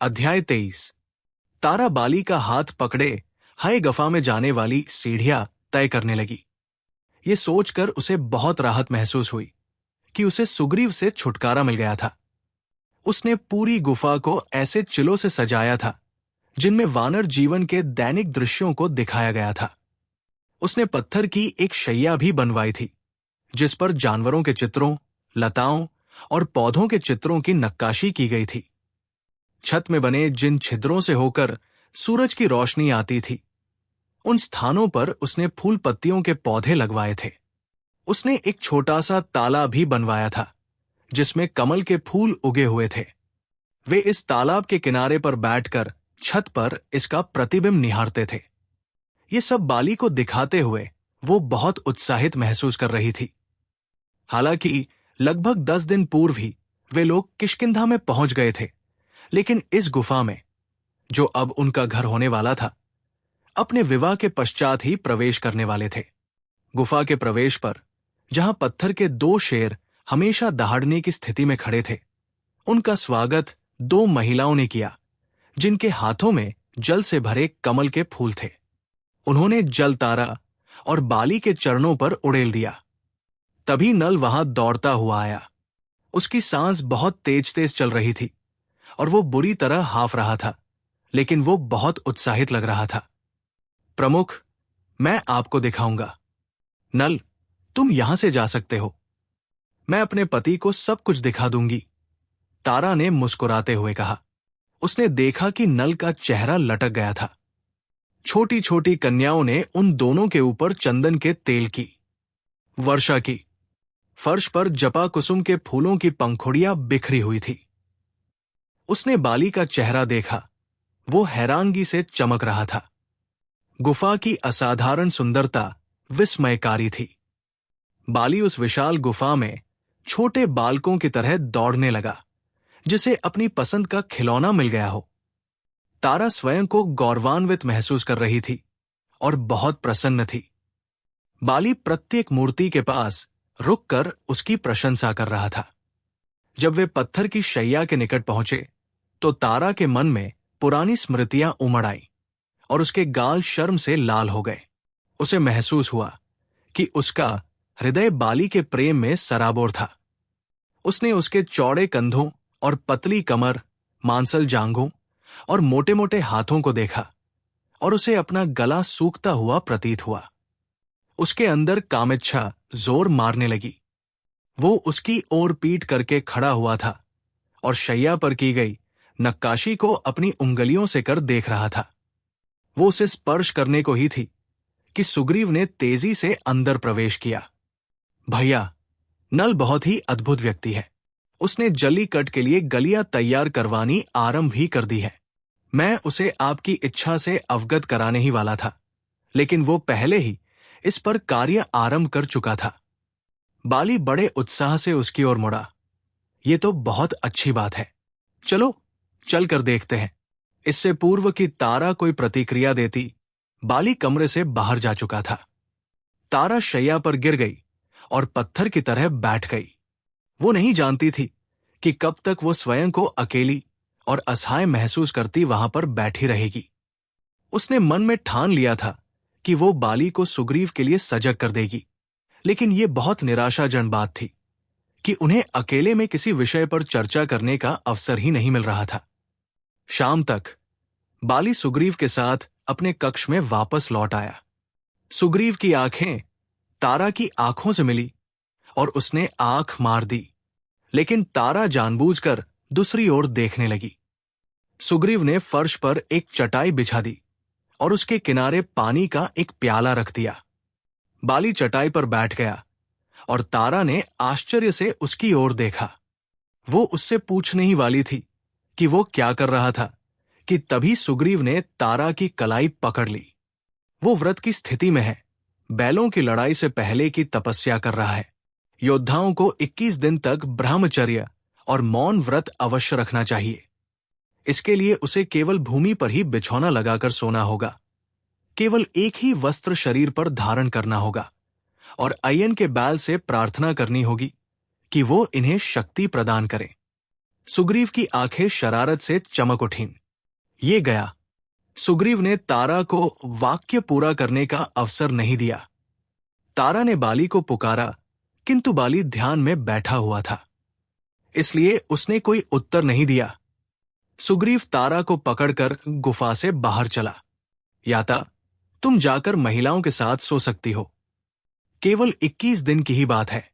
अध्याय 23। तारा बाली का हाथ पकड़े हाय गफा में जाने वाली सीढ़ियां तय करने लगी। ये सोचकर उसे बहुत राहत महसूस हुई कि उसे सुग्रीव से छुटकारा मिल गया था। उसने पूरी गुफा को ऐसे चिलों से सजाया था जिनमें वानर जीवन के दैनिक दृश्यों को दिखाया गया था। उसने पत्थर की एक शैया भी बनवाई थी जिस पर जानवरों के चित्रों, लताओं और पौधों के चित्रों की नक्काशी की गई थी। छत में बने जिन छिद्रों से होकर सूरज की रोशनी आती थी, उन स्थानों पर उसने फूल पत्तियों के पौधे लगवाए थे। उसने एक छोटा सा तालाब भी बनवाया था जिसमें कमल के फूल उगे हुए थे। वे इस तालाब के किनारे पर बैठकर छत पर इसका प्रतिबिंब निहारते थे। ये सब बाली को दिखाते हुए वो बहुत उत्साहित महसूस कर रही थी। हालांकि लगभग 10 दिन पूर्व ही वे लोग किष्किंधा में पहुंच गए थे, लेकिन इस गुफा में, जो अब उनका घर होने वाला था, अपने विवाह के पश्चात ही प्रवेश करने वाले थे। गुफा के प्रवेश पर जहां पत्थर के 2 शेर हमेशा दहाड़ने की स्थिति में खड़े थे, उनका स्वागत 2 महिलाओं ने किया जिनके हाथों में जल से भरे कमल के फूल थे। उन्होंने जल तारा और बाली के चरणों पर उड़ेल दिया। तभी नल वहां दौड़ता हुआ आया। उसकी सांस बहुत तेज तेज चल रही थी और वो बुरी तरह हाफ रहा था, लेकिन वो बहुत उत्साहित लग रहा था। प्रमुख, मैं आपको दिखाऊंगा। नल, तुम यहां से जा सकते हो। मैं अपने पति को सब कुछ दिखा दूंगी, तारा ने मुस्कुराते हुए कहा। उसने देखा कि नल का चेहरा लटक गया था। छोटी छोटी कन्याओं ने उन दोनों के ऊपर चंदन के तेल की वर्षा की। फर्श पर जपा कुसुम के फूलों की पंखुड़ियां बिखरी हुई थी। उसने बाली का चेहरा देखा। वो हैरानगी से चमक रहा था। गुफा की असाधारण सुंदरता विस्मयकारी थी। बाली उस विशाल गुफा में छोटे बालकों की तरह दौड़ने लगा, जिसे अपनी पसंद का खिलौना मिल गया हो। तारा स्वयं को गौरवान्वित महसूस कर रही थी और बहुत प्रसन्न थी। बाली प्रत्येक मूर्ति के पास रुककर उसकी प्रशंसा कर रहा था। जब वे पत्थर की शैया के निकट पहुंचे तो तारा के मन में पुरानी स्मृतियां उमड़ आई और उसके गाल शर्म से लाल हो गए। उसे महसूस हुआ कि उसका हृदय बाली के प्रेम में सराबोर था। उसने उसके चौड़े कंधों और पतली कमर, मांसल जांघों और मोटे मोटे हाथों को देखा और उसे अपना गला सूखता हुआ प्रतीत हुआ। उसके अंदर कामिच्छा जोर मारने लगी। वो उसकी ओर पीठ करके खड़ा हुआ था और शैया पर की गई नक्काशी को अपनी उंगलियों से कर देख रहा था। वो उसे स्पर्श करने को ही थी कि सुग्रीव ने तेजी से अंदर प्रवेश किया। भैया, नल बहुत ही अद्भुत व्यक्ति है। उसने जल्लीकट के लिए गलियां तैयार करवानी आरंभ भी कर दी है। मैं उसे आपकी इच्छा से अवगत कराने ही वाला था, लेकिन वो पहले ही इस पर कार्य आरंभ कर चुका था। बाली बड़े उत्साह से उसकी ओर मुड़ा। ये तो बहुत अच्छी बात है। चलो चल कर देखते हैं। इससे पूर्व कि तारा कोई प्रतिक्रिया देती, बाली कमरे से बाहर जा चुका था। तारा शैया पर गिर गई और पत्थर की तरह बैठ गई। वो नहीं जानती थी कि कब तक वो स्वयं को अकेली और असहाय महसूस करती वहां पर बैठी रहेगी। उसने मन में ठान लिया था कि वो बाली को सुग्रीव के लिए सजग कर देगी, लेकिन ये बहुत निराशाजनक बात थी कि उन्हें अकेले में किसी विषय पर चर्चा करने का अवसर ही नहीं मिल रहा था। शाम तक बाली सुग्रीव के साथ अपने कक्ष में वापस लौट आया। सुग्रीव की आंखें तारा की आंखों से मिली और उसने आंख मार दी, लेकिन तारा जानबूझकर दूसरी ओर देखने लगी। सुग्रीव ने फर्श पर एक चटाई बिछा दी और उसके किनारे पानी का एक प्याला रख दिया। बाली चटाई पर बैठ गया और तारा ने आश्चर्य से उसकी ओर देखा। वो उससे पूछने ही वाली थी कि वो क्या कर रहा था कि तभी सुग्रीव ने तारा की कलाई पकड़ ली। वो व्रत की स्थिति में है। बैलों की लड़ाई से पहले की तपस्या कर रहा है। योद्धाओं को 21 दिन तक ब्रह्मचर्य और मौन व्रत अवश्य रखना चाहिए। इसके लिए उसे केवल भूमि पर ही बिछौना लगाकर सोना होगा। केवल एक ही वस्त्र शरीर पर धारण करना होगा और अयन के बैल से प्रार्थना करनी होगी कि वो इन्हें शक्ति प्रदान करे। सुग्रीव की आंखें शरारत से चमक उठीं। ये गया। सुग्रीव ने तारा को वाक्य पूरा करने का अवसर नहीं दिया। तारा ने बाली को पुकारा, किंतु बाली ध्यान में बैठा हुआ था, इसलिए उसने कोई उत्तर नहीं दिया। सुग्रीव तारा को पकड़कर गुफा से बाहर चला। याता, तुम जाकर महिलाओं के साथ सो सकती हो। केवल 21 दिन की ही बात है।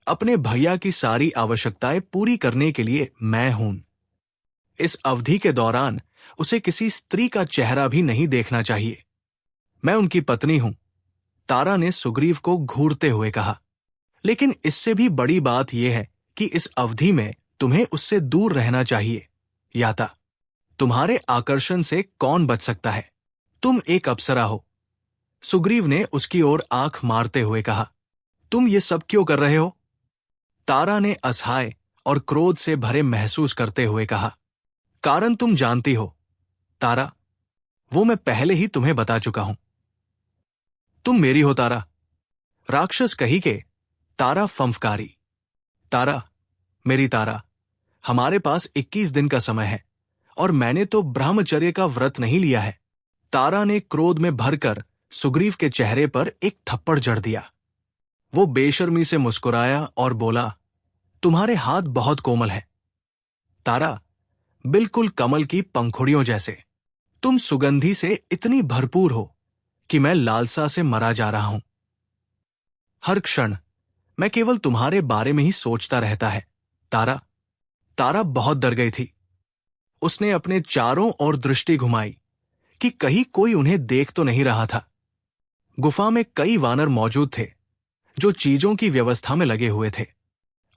अपने भैया की सारी आवश्यकताएं पूरी करने के लिए मैं हूं। इस अवधि के दौरान उसे किसी स्त्री का चेहरा भी नहीं देखना चाहिए। मैं उनकी पत्नी हूं, तारा ने सुग्रीव को घूरते हुए कहा। लेकिन इससे भी बड़ी बात यह है कि इस अवधि में तुम्हें उससे दूर रहना चाहिए। याता, तुम्हारे आकर्षण से कौन बच सकता है? तुम एक अप्सरा हो। सुग्रीव ने उसकी ओर आंख मारते हुए कहा, तुम ये सब क्यों कर रहे हो? तारा ने असहाय और क्रोध से भरे महसूस करते हुए कहा, कारण तुम जानती हो तारा, वो मैं पहले ही तुम्हें बता चुका हूं। तुम मेरी हो तारा। राक्षस कही के तारा फंफकारी। तारा, मेरी तारा, हमारे पास 21 दिन का समय है और मैंने तो ब्रह्मचर्य का व्रत नहीं लिया है। तारा ने क्रोध में भरकर सुग्रीव के चेहरे पर एक थप्पड़ जड़ दिया। वो बेशर्मी से मुस्कुराया और बोला, तुम्हारे हाथ बहुत कोमल हैं तारा, बिल्कुल कमल की पंखुड़ियों जैसे। तुम सुगंधी से इतनी भरपूर हो कि मैं लालसा से मरा जा रहा हूं। हर क्षण मैं केवल तुम्हारे बारे में ही सोचता रहता है तारा। तारा बहुत डर गई थी। उसने अपने चारों ओर दृष्टि घुमाई कि कहीं कोई उन्हें देख तो नहीं रहा था। गुफा में कई वानर मौजूद थे जो चीजों की व्यवस्था में लगे हुए थे।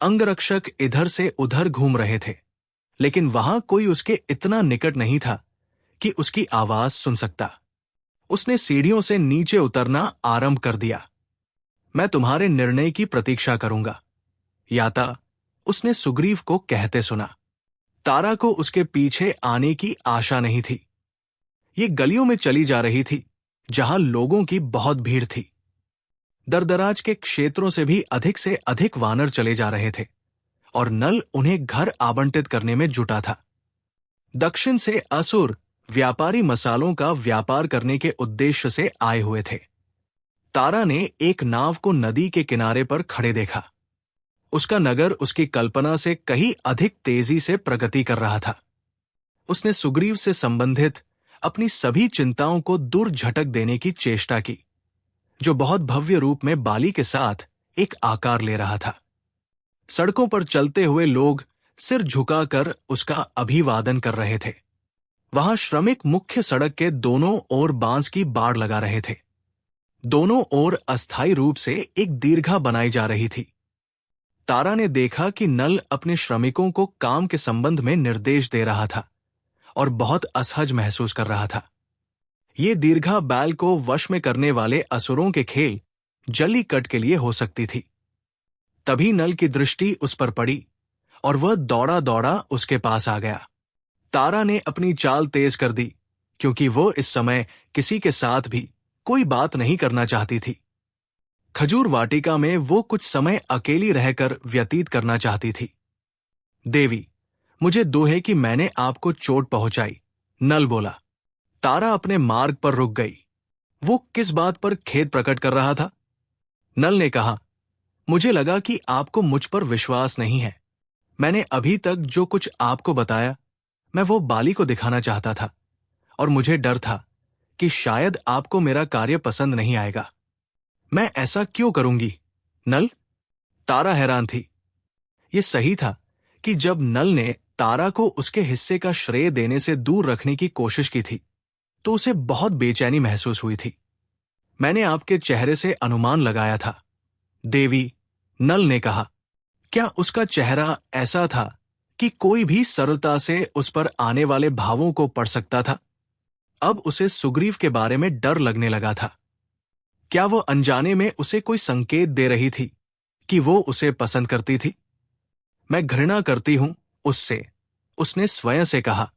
अंगरक्षक इधर से उधर घूम रहे थे, लेकिन वहां कोई उसके इतना निकट नहीं था कि उसकी आवाज सुन सकता। उसने सीढ़ियों से नीचे उतरना आरंभ कर दिया। मैं तुम्हारे निर्णय की प्रतीक्षा करूंगा, याता, उसने सुग्रीव को कहते सुना। तारा को उसके पीछे आने की आशा नहीं थी। ये गलियों में चली जा रही थी जहां लोगों की बहुत भीड़ थी। दरदराज के क्षेत्रों से भी अधिक से अधिक वानर चले जा रहे थे और नल उन्हें घर आवंटित करने में जुटा था। दक्षिण से असुर व्यापारी मसालों का व्यापार करने के उद्देश्य से आए हुए थे। तारा ने एक नाव को नदी के किनारे पर खड़े देखा। उसका नगर उसकी कल्पना से कहीं अधिक तेजी से प्रगति कर रहा था। उसने सुग्रीव से संबंधित अपनी सभी चिंताओं को दूर झटक देने की चेष्टा की, जो बहुत भव्य रूप में बाली के साथ एक आकार ले रहा था। सड़कों पर चलते हुए लोग सिर झुकाकर उसका अभिवादन कर रहे थे। वहां श्रमिक मुख्य सड़क के दोनों ओर बांस की बाड़ लगा रहे थे। दोनों ओर अस्थायी रूप से एक दीर्घा बनाई जा रही थी। तारा ने देखा कि नल अपने श्रमिकों को काम के संबंध में निर्देश दे रहा था और बहुत असहज महसूस कर रहा था। ये दीर्घा बैल को वश में करने वाले असुरों के खेल जल्लीकट के लिए हो सकती थी। तभी नल की दृष्टि उस पर पड़ी और वह दौड़ा दौड़ा उसके पास आ गया। तारा ने अपनी चाल तेज कर दी, क्योंकि वो इस समय किसी के साथ भी कोई बात नहीं करना चाहती थी। खजूर वाटिका में वो कुछ समय अकेली रहकर व्यतीत करना चाहती थी। देवी, मुझे दोहे कि मैंने आपको चोट पहुंचाई, नल बोला। तारा अपने मार्ग पर रुक गई। वो किस बात पर खेद प्रकट कर रहा था? नल ने कहा, मुझे लगा कि आपको मुझ पर विश्वास नहीं है। मैंने अभी तक जो कुछ आपको बताया, मैं वो बाली को दिखाना चाहता था और मुझे डर था कि शायद आपको मेरा कार्य पसंद नहीं आएगा। मैं ऐसा क्यों करूंगी, नल? तारा हैरान थी। ये सही था कि जब नल ने तारा को उसके हिस्से का श्रेय देने से दूर रखने की कोशिश की थी, तो उसे बहुत बेचैनी महसूस हुई थी। मैंने आपके चेहरे से अनुमान लगाया था, देवी, नल ने कहा। क्या उसका चेहरा ऐसा था कि कोई भी सरलता से उस पर आने वाले भावों को पढ़ सकता था? अब उसे सुग्रीव के बारे में डर लगने लगा था। क्या वो अनजाने में उसे कोई संकेत दे रही थी कि वो उसे पसंद करती थी? मैं घृणा करती हूं उससे, उसने स्वयं से कहा।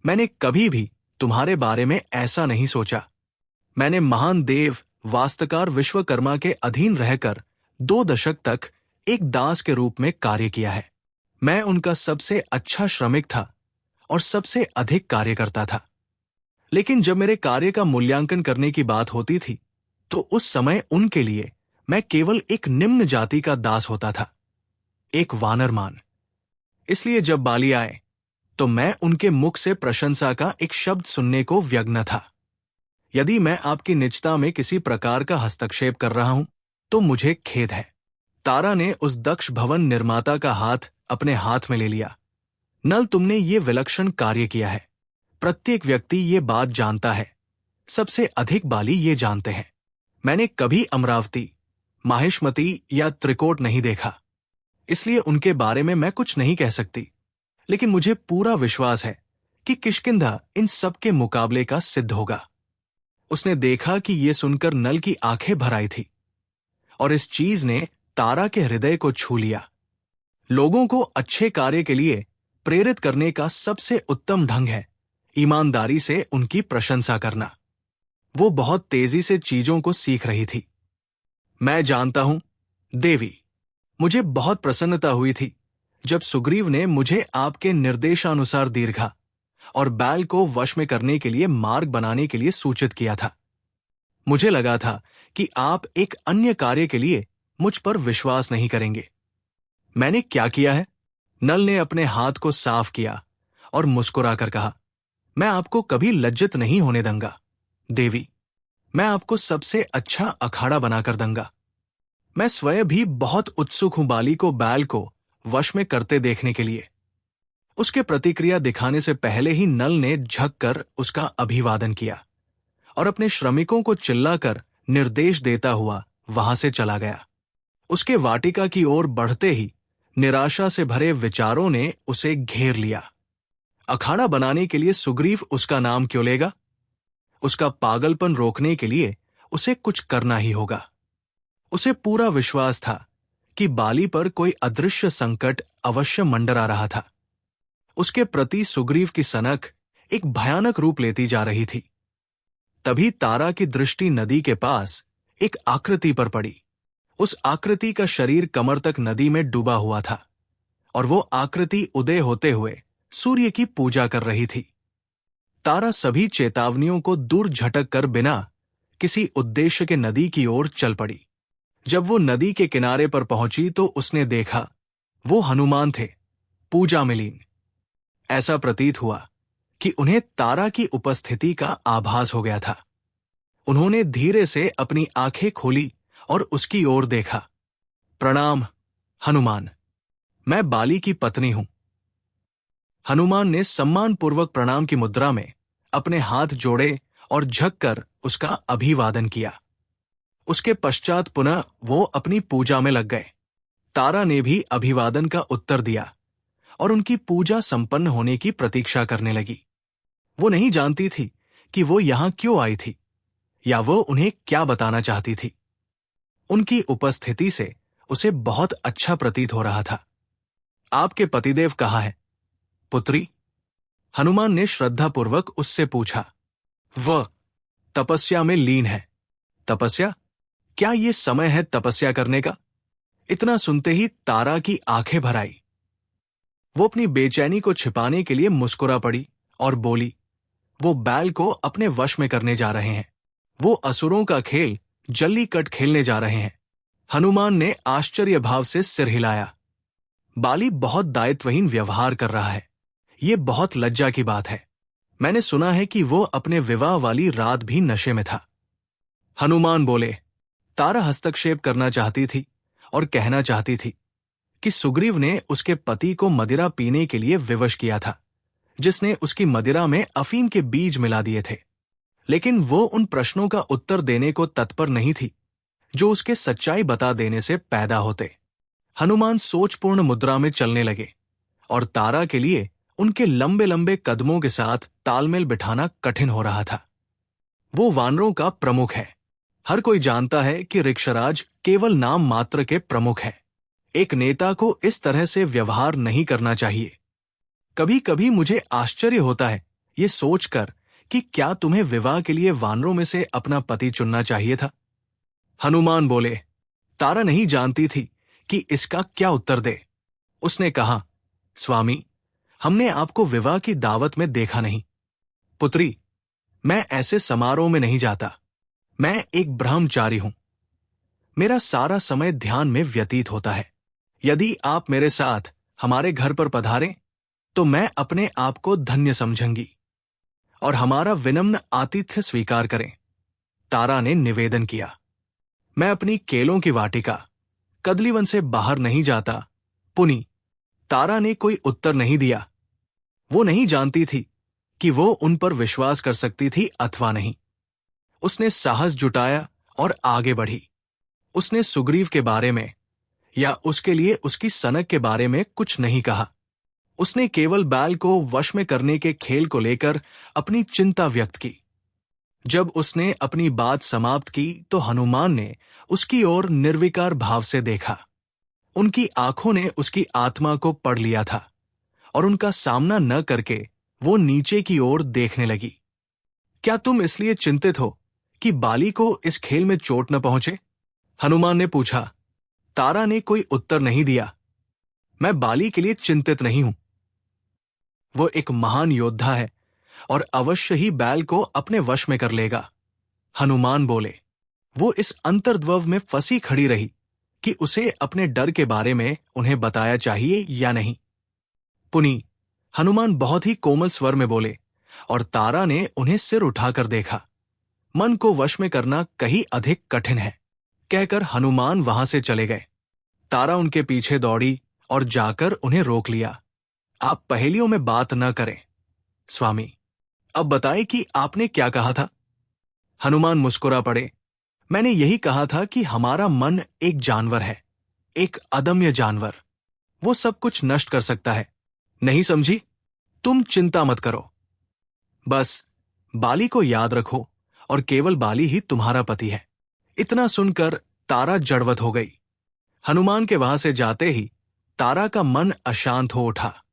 मैंने कभी भी तुम्हारे बारे में ऐसा नहीं सोचा। मैंने महान देव वास्तुकार विश्वकर्मा के अधीन रहकर 2 दशक तक एक दास के रूप में कार्य किया है। मैं उनका सबसे अच्छा श्रमिक था और सबसे अधिक कार्य करता था। लेकिन जब मेरे कार्य का मूल्यांकन करने की बात होती थी, तो उस समय उनके लिए मैं केवल एक निम्न जाति का दास होता था, एक वानरमान। इसलिए जब बाली आए, तो मैं उनके मुख से प्रशंसा का एक शब्द सुनने को व्यग्र था। यदि मैं आपकी निजता में किसी प्रकार का हस्तक्षेप कर रहा हूं, तो मुझे खेद है। तारा ने उस दक्ष भवन निर्माता का हाथ अपने हाथ में ले लिया। नल, तुमने ये विलक्षण कार्य किया है। प्रत्येक व्यक्ति ये बात जानता है, सबसे अधिक बाली ये जानते हैं। मैंने कभी अमरावती, माहिष्मती या त्रिकोट नहीं देखा, इसलिए उनके बारे में मैं कुछ नहीं कह सकती। लेकिन मुझे पूरा विश्वास है कि किष्किंधा इन सब के मुकाबले का सिद्ध होगा। उसने देखा कि ये सुनकर नल की आंखें भर आई थी, और इस चीज ने तारा के हृदय को छू लिया। लोगों को अच्छे कार्य के लिए प्रेरित करने का सबसे उत्तम ढंग है ईमानदारी से उनकी प्रशंसा करना। वो बहुत तेजी से चीजों को सीख रही थी। मैं जानता हूं, देवी, मुझे बहुत प्रसन्नता हुई थी जब सुग्रीव ने मुझे आपके निर्देशानुसार दीर्घा और बैल को वश में करने के लिए मार्ग बनाने के लिए सूचित किया था। मुझे लगा था कि आप एक अन्य कार्य के लिए मुझ पर विश्वास नहीं करेंगे। मैंने क्या किया है? नल ने अपने हाथ को साफ किया और मुस्कुराकर कहा, मैं आपको कभी लज्जित नहीं होने दूंगा देवी। मैं आपको सबसे अच्छा अखाड़ा बनाकर दूंगा। मैं स्वयं भी बहुत उत्सुक हूं बाली को बैल को वश में करते देखने के लिए। उसके प्रतिक्रिया दिखाने से पहले ही नल ने झुककर उसका अभिवादन किया और अपने श्रमिकों को चिल्लाकर निर्देश देता हुआ वहां से चला गया। उसके वाटिका की ओर बढ़ते ही निराशा से भरे विचारों ने उसे घेर लिया। अखाड़ा बनाने के लिए सुग्रीव उसका नाम क्यों लेगा? उसका पागलपन रोकने के लिए उसे कुछ करना ही होगा। उसे पूरा विश्वास था कि बाली पर कोई अदृश्य संकट अवश्य मंडरा रहा था। उसके प्रति सुग्रीव की सनक एक भयानक रूप लेती जा रही थी। तभी तारा की दृष्टि नदी के पास एक आकृति पर पड़ी। उस आकृति का शरीर कमर तक नदी में डूबा हुआ था और वो आकृति उदय होते हुए सूर्य की पूजा कर रही थी। तारा सभी चेतावनियों को दूर झटक कर बिना किसी उद्देश्य के नदी की ओर चल पड़ी। जब वो नदी के किनारे पर पहुंची तो उसने देखा वो हनुमान थे, पूजा में लीन। ऐसा प्रतीत हुआ कि उन्हें तारा की उपस्थिति का आभास हो गया था। उन्होंने धीरे से अपनी आंखें खोली और उसकी ओर देखा। प्रणाम हनुमान, मैं बाली की पत्नी हूं। हनुमान ने सम्मानपूर्वक प्रणाम की मुद्रा में अपने हाथ जोड़े और झुककर उसका अभिवादन किया। उसके पश्चात पुनः वो अपनी पूजा में लग गए। तारा ने भी अभिवादन का उत्तर दिया और उनकी पूजा संपन्न होने की प्रतीक्षा करने लगी। वो नहीं जानती थी कि वो यहां क्यों आई थी या वो उन्हें क्या बताना चाहती थी। उनकी उपस्थिति से उसे बहुत अच्छा प्रतीत हो रहा था। आपके पतिदेव कहाँ है, पुत्री? हनुमान ने श्रद्धापूर्वक उससे पूछा। वह तपस्या में लीन है। तपस्या? क्या ये समय है तपस्या करने का? इतना सुनते ही तारा की आंखें भर आई। वो अपनी बेचैनी को छिपाने के लिए मुस्कुरा पड़ी और बोली, वो बैल को अपने वश में करने जा रहे हैं। वो असुरों का खेल जल्लीकट खेलने जा रहे हैं। हनुमान ने आश्चर्य भाव से सिर हिलाया। बाली बहुत दायित्वहीन व्यवहार कर रहा है। ये बहुत लज्जा की बात है। मैंने सुना है कि वो अपने विवाह वाली रात भी नशे में था। हनुमान बोले। तारा हस्तक्षेप करना चाहती थी और कहना चाहती थी कि सुग्रीव ने उसके पति को मदिरा पीने के लिए विवश किया था, जिसने उसकी मदिरा में अफीम के बीज मिला दिए थे। लेकिन वो उन प्रश्नों का उत्तर देने को तत्पर नहीं थी जो उसके सच्चाई बता देने से पैदा होते। हनुमान सोचपूर्ण मुद्रा में चलने लगे और तारा के लिए उनके लंबे लंबे कदमों के साथ तालमेल बिठाना कठिन हो रहा था। वो वानरों का प्रमुख है। हर कोई जानता है कि ऋक्षराज केवल नाम मात्र के प्रमुख हैं। एक नेता को इस तरह से व्यवहार नहीं करना चाहिए। कभी कभी मुझे आश्चर्य होता है ये सोचकर कि क्या तुम्हें विवाह के लिए वानरों में से अपना पति चुनना चाहिए था। हनुमान बोले। तारा नहीं जानती थी कि इसका क्या उत्तर दे। उसने कहा, स्वामी, हमने आपको विवाह की दावत में देखा नहीं। पुत्री, मैं ऐसे समारोह में नहीं जाता। मैं एक ब्रह्मचारी हूं। मेरा सारा समय ध्यान में व्यतीत होता है। यदि आप मेरे साथ हमारे घर पर पधारें तो मैं अपने आप को धन्य समझूंगी और हमारा विनम्र आतिथ्य स्वीकार करें। तारा ने निवेदन किया। मैं अपनी केलों की वाटिका कदलीवन से बाहर नहीं जाता। पुनी, तारा ने कोई उत्तर नहीं दिया। वो नहीं जानती थी कि वो उन पर विश्वास कर सकती थी अथवा नहीं। उसने साहस जुटाया और आगे बढ़ी। उसने सुग्रीव के बारे में या उसके लिए उसकी सनक के बारे में कुछ नहीं कहा। उसने केवल बैल को वश में करने के खेल को लेकर अपनी चिंता व्यक्त की। जब उसने अपनी बात समाप्त की तो हनुमान ने उसकी ओर निर्विकार भाव से देखा। उनकी आंखों ने उसकी आत्मा को पढ़ लिया था और उनका सामना न करके वो नीचे की ओर देखने लगी। क्या तुम इसलिए चिंतित हो कि बाली को इस खेल में चोट न पहुंचे? हनुमान ने पूछा। तारा ने कोई उत्तर नहीं दिया। मैं बाली के लिए चिंतित नहीं हूं। वो एक महान योद्धा है और अवश्य ही बैल को अपने वश में कर लेगा। हनुमान बोले। वो इस अंतर्द्वंद में फंसी खड़ी रही कि उसे अपने डर के बारे में उन्हें बताया चाहिए या नहीं। पुनी, हनुमान बहुत ही कोमल स्वर में बोले और तारा ने उन्हें सिर उठाकर देखा। मन को वश में करना कहीं अधिक कठिन है, कहकर हनुमान वहां से चले गए। तारा उनके पीछे दौड़ी और जाकर उन्हें रोक लिया। आप पहेलियों में बात न करें। स्वामी, अब बताएं कि आपने क्या कहा था? हनुमान मुस्कुरा पड़े। मैंने यही कहा था कि हमारा मन एक जानवर है, एक अदम्य जानवर। वो सब कुछ नष्ट कर सकता है। नहीं समझी? तुम चिंता मत करो। बस बाली को याद रखो और केवल बाली ही तुम्हारा पति है। इतना सुनकर तारा जड़वत हो गई। हनुमान के वहां से जाते ही तारा का मन अशांत हो उठा।